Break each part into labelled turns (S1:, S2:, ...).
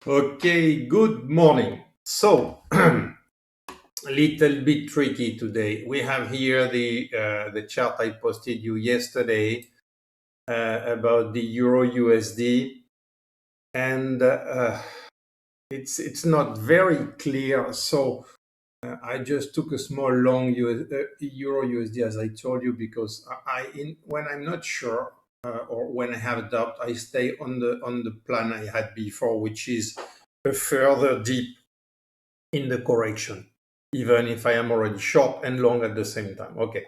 S1: Okay, good morning. So, a little bit tricky today. We have here the chart I posted you yesterday about the Euro USD, and it's not very clear. So, I just took a small long Euro USD as I told you because when I'm not sure or when I have a doubt, I stay on the plan I had before, which is a further dip in the correction, even if I am already short and long at the same time. Okay.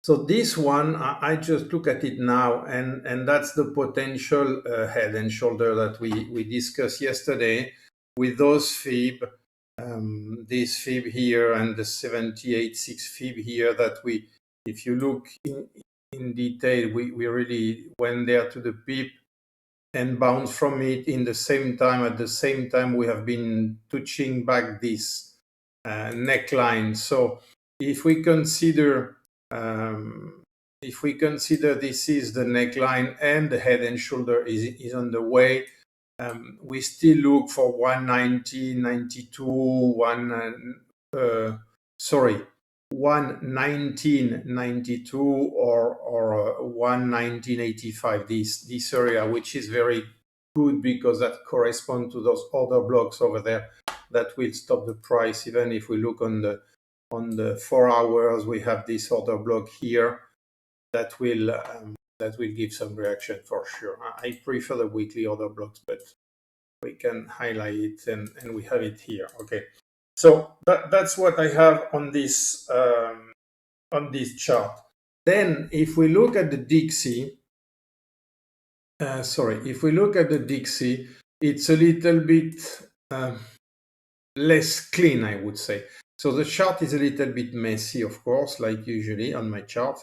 S1: So this one, I just look at it now, and that's the potential head and shoulder that we discussed yesterday with those fib, this fib here and the 78.6 fib here that if you look in detail, we really went there to the peep and bounce from it in the same time. At the same time, we have been touching back this neckline. So if we consider this is the neckline and the head and shoulder is on the way, we still look for 119.92, 119.92 or 119.85, this area, which is very good because that corresponds to those other blocks over there that will stop the price. Even if we look on the 4 hours, we have this other block here that will give some reaction for sure. I prefer the weekly order blocks, but we can highlight it and we have it here. Okay, so that's what I have on this chart. Then if we look at the DXY, it's a little bit less clean, I would say. So the chart is a little bit messy, of course, like usually on my chart.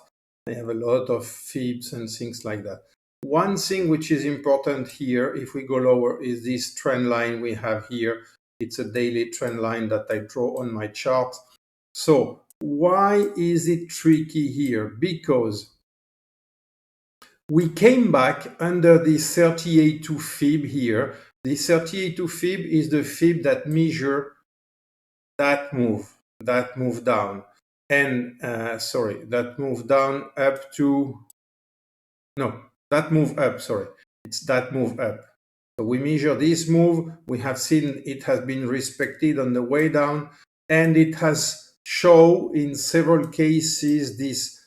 S1: I have a lot of fibs and things like that. One thing which is important here, if we go lower, is this trend line we have here. It's a daily trend line that I draw on my chart. So why is it tricky here? Because we came back under the 38.2 fib here. The 38.2 fib is the fib that measure that move down. And that move down up to, no, that move up, sorry. It's that move up. So we measure this move. We have seen it has been respected on the way down, and it has shown in several cases this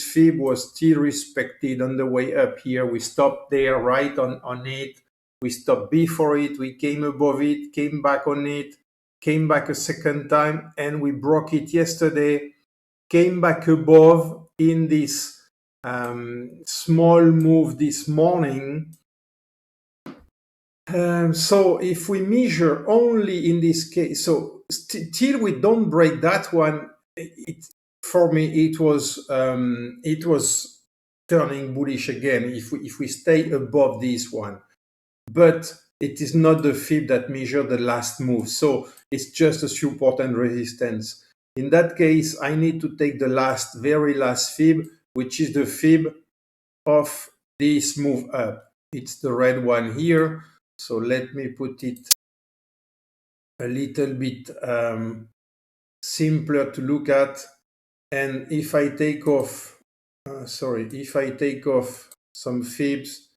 S1: fib was still respected on the way up here. We stopped there right on it. We stopped before it. We came above it, came back on it, came back a second time, and we broke it yesterday, came back above in this small move this morning. So if we measure only in this case, so till we don't break that one, for me it was turning bullish again if we stay above this one. But it is not the fib that measure the last move, so it's just a support and resistance. In that case, I need to take the very last fib, which is the fib of this move up. It's the red one here. So let me put it a little bit simpler to look at. And if I take off, some fibs,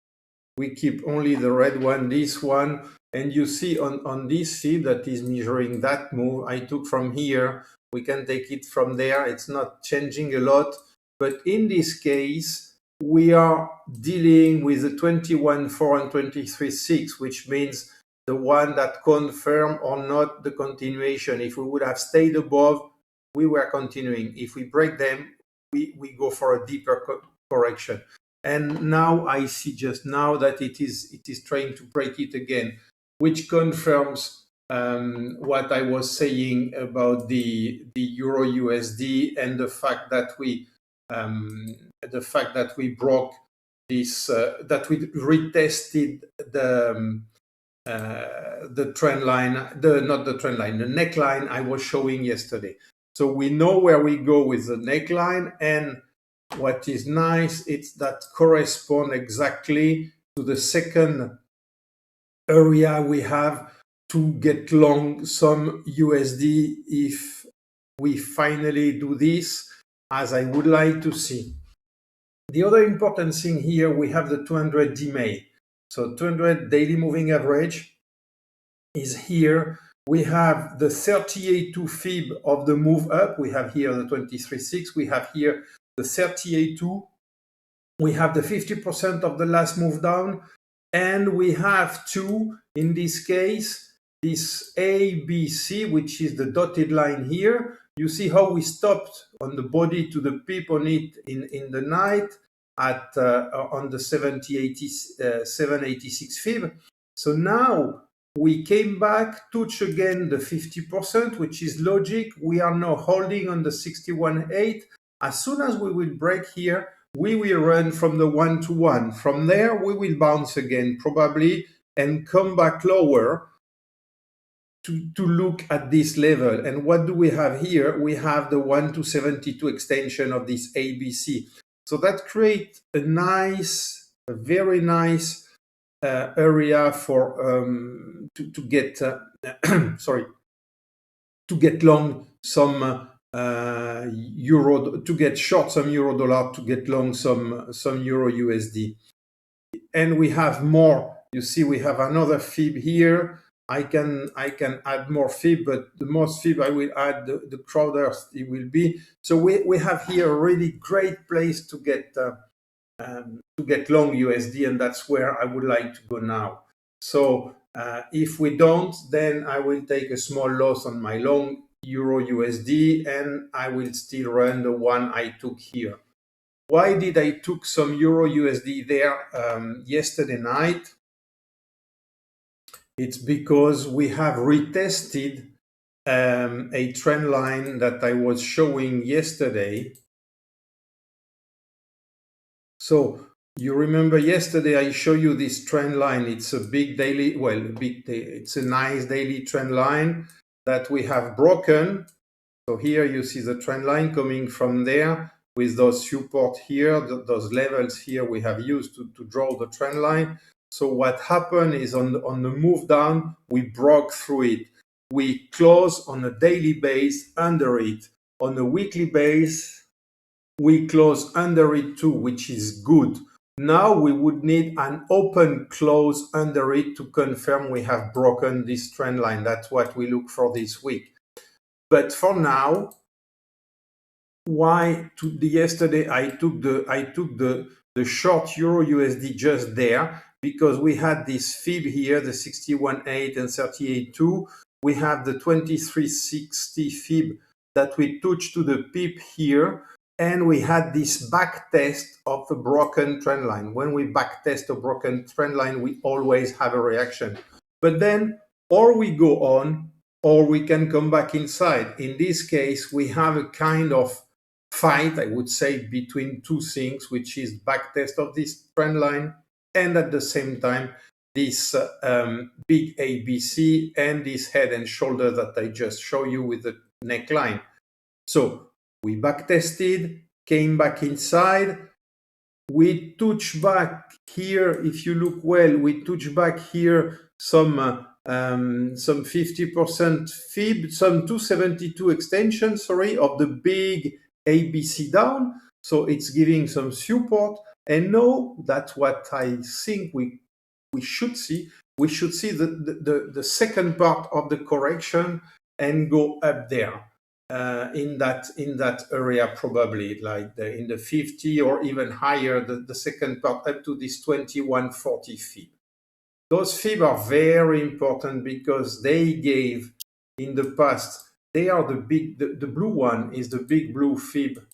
S1: we keep only the red one, this one. And you see on this fib that is measuring that move, I took from here. We can take it from there. It's not changing a lot. But in this case, we are dealing with the 21.4 and 23.6, which means the one that confirm or not the continuation. If we would have stayed above, we were continuing. If we break them, we go for a deeper correction. And now I see just now that it is trying to break it again, which confirms what I was saying about the Euro USD and the fact that we broke this, that we retested the trend line, not the trend line, the neckline I was showing yesterday. So we know where we go with the neckline, and what is nice, it's that correspond exactly to the second area we have to get long some USD if we finally do this, as I would like to see. The other important thing here, we have the 200 DMA. So 200 daily moving average is here. We have the 38.2 fib of the move up. We have here the 23.6. We have here the 38.2. We have the 50% of the last move down. And we have two, in this case, this ABC, which is the dotted line here. You see how we stopped on the body to the pip on it in the night at on the 786 fib. So now we came back, touch again the 50%, which is logic. We are now holding on the 61.8. As soon as we will break here, we will run from the 1-to-1. From there, we will bounce again probably and come back lower to look at this level. And what do we have here? We have the 1-to-72 extension of this ABC. So that creates a very nice area for to get sorry, to get long some euro, to get short some euro dollar, to get long some euro USD. And we have more. You see, we have another fib here. I can add more fib, but the most fib I will add, the crowder it will be. So we have here a really great place to get long USD, and that's where I would like to go now. So if we don't, then I will take a small loss on my long euro USD, and I will still run the one I took here. Why did I took some euro USD there yesterday night? It's because we have retested a trend line that I was showing yesterday. So you remember yesterday I showed you this trend line. It's a big daily, it's a nice daily trend line that we have broken. So here you see the trend line coming from there with those support here, those levels here we have used to draw the trend line. So what happened is on the move down, we broke through it. We close on a daily base under it. On a weekly base, we close under it too, which is good. Now we would need an open close under it to confirm we have broken this trend line. That's what we look for this week. But for now, yesterday I took the short euro USD just there because we had this fib here, the 61.8 and 38.2. We have the 23.60 fib that we touched to the pip here, and we had this back test of the broken trend line. When we back test a broken trend line, we always have a reaction. But then, or we go on, or we can come back inside. In this case, we have a kind of fight, I would say, between two things, which is backtest of this trend line and at the same time this big ABC and this head and shoulder that I just showed you with the neckline. So we backtested, came back inside, we touch back here. If you look well, we touch back here some 50% fib, some 272 extension, of the big ABC down. So it's giving some support. And now that's what I think we should see. We should see the second part of the correction and go up there in that area, probably like in the 50 or even higher, the second part up to this 2140 fib. Those fib are very important because they gave in the past, they are the blue one is the big blue fib.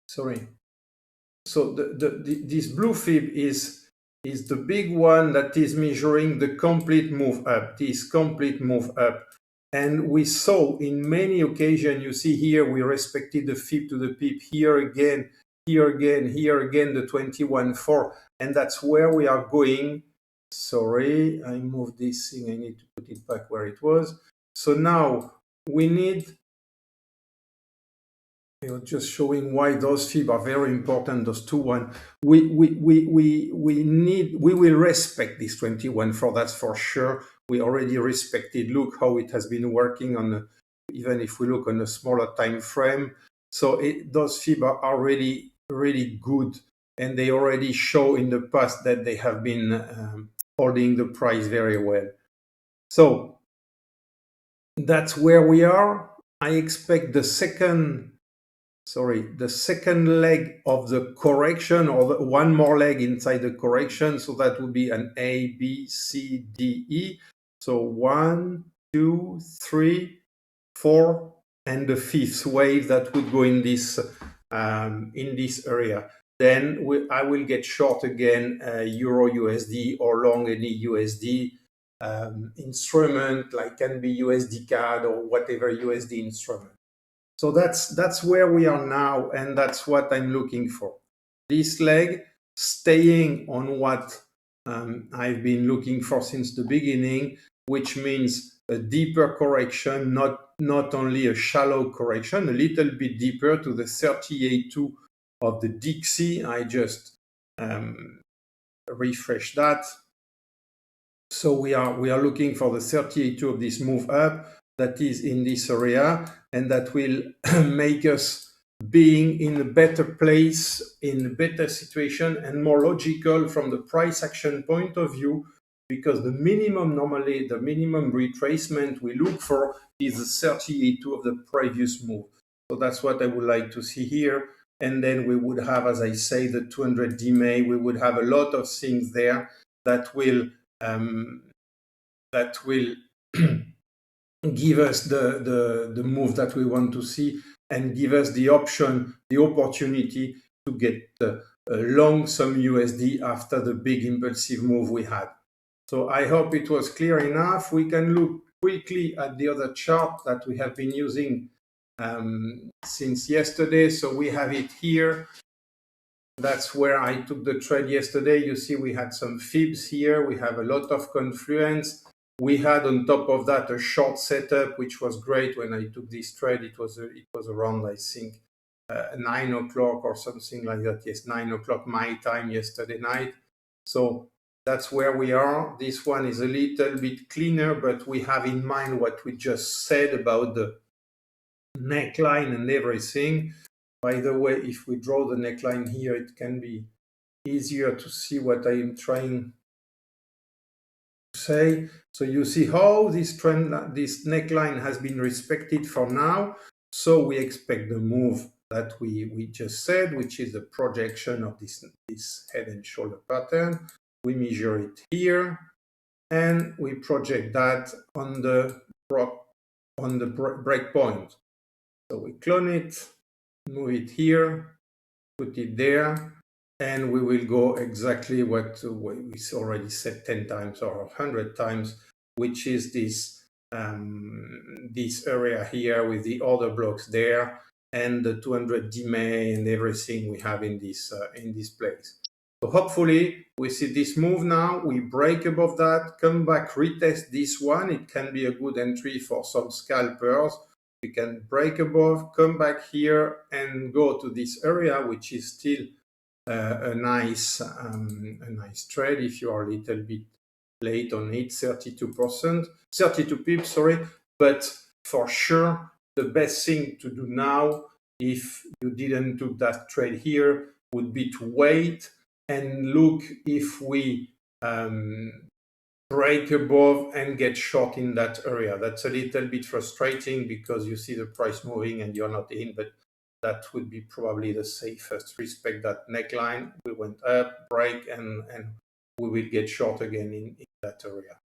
S1: Sorry. So this blue fib is the big one that is measuring the complete move up, this complete move up. And we saw in many occasions, you see here, we respected the fib to the pip, here again, here again, here again, the 21.4. And that's where we are going. Sorry, I moved this thing. I need to put it back where it was. So now we need just showing why those fibs are very important, those two one. We will respect this 21 for that's for sure. We already respected. Look how it has been working on even if we look on a smaller time frame. So those fibs are really good, and they already show in the past that they have been holding the price very well. So that's where we are. I expect the second leg of the correction, or one more leg inside the correction. So that would be an A, B, C, D, E. So 1, 2, 3, 4, and the fifth wave that would go in this area. Then I will get short again Euro USD or long any USD instrument, like can be USD CAD or whatever USD instrument. So that's where we are now, and that's what I'm looking for. This leg staying on what I've been looking for since the beginning, which means a deeper correction, not only a shallow correction, a little bit deeper to the 38.2 of the DXY. I just refresh that. So we are looking for the 38.2 of this move up that is in this area, and that will make us being in a better place, in a better situation, and more logical from the price action point of view, because normally the minimum retracement we look for is the 38.2 of the previous move. So that's what I would like to see here. And then we would have, as I say, the 200 DMA. We would have a lot of things there that will give us the move that we want to see, and give us the opportunity to get long some USD after the big impulsive move we had. So I hope it was clear enough. We can look quickly at the other chart that we have been using since yesterday. So we have it here. That's where I took the trade yesterday. You see we had some fibs here. We have a lot of confluence. We had on top of that a short setup, which was great when I took this trade. It was around, I think, 9 o'clock or something like that. Yes, 9 o'clock my time yesterday night. So that's where we are. This one is a little bit cleaner, but we have in mind what we just said about the neckline and everything. By the way, if we draw the neckline here, it can be easier to see what I am trying to say. So you see how this neckline has been respected for now. So we expect the move that we just said, which is the projection of this head and shoulder pattern. We measure it here, and we project that on the break point. So we clone it, move it here, put it there, and we will go exactly what we already said 10 times or 100 times, which is this area here with the order blocks there and the 200 DMA and everything we have in this place. So hopefully we see this move now, we break above that, come back, retest this one. It can be a good entry for some scalpers. We can break above, come back here, and go to this area, which is still a nice trade if you are a little bit late on it, 32 pips, sorry. But for sure, the best thing to do now, if you didn't do that trade here, would be to wait and look if we break above and get short in that area. That's a little bit frustrating because you see the price moving and you're not in, but that would be probably the safest. Respect that neckline. We went up, break, and we will get short again in that area.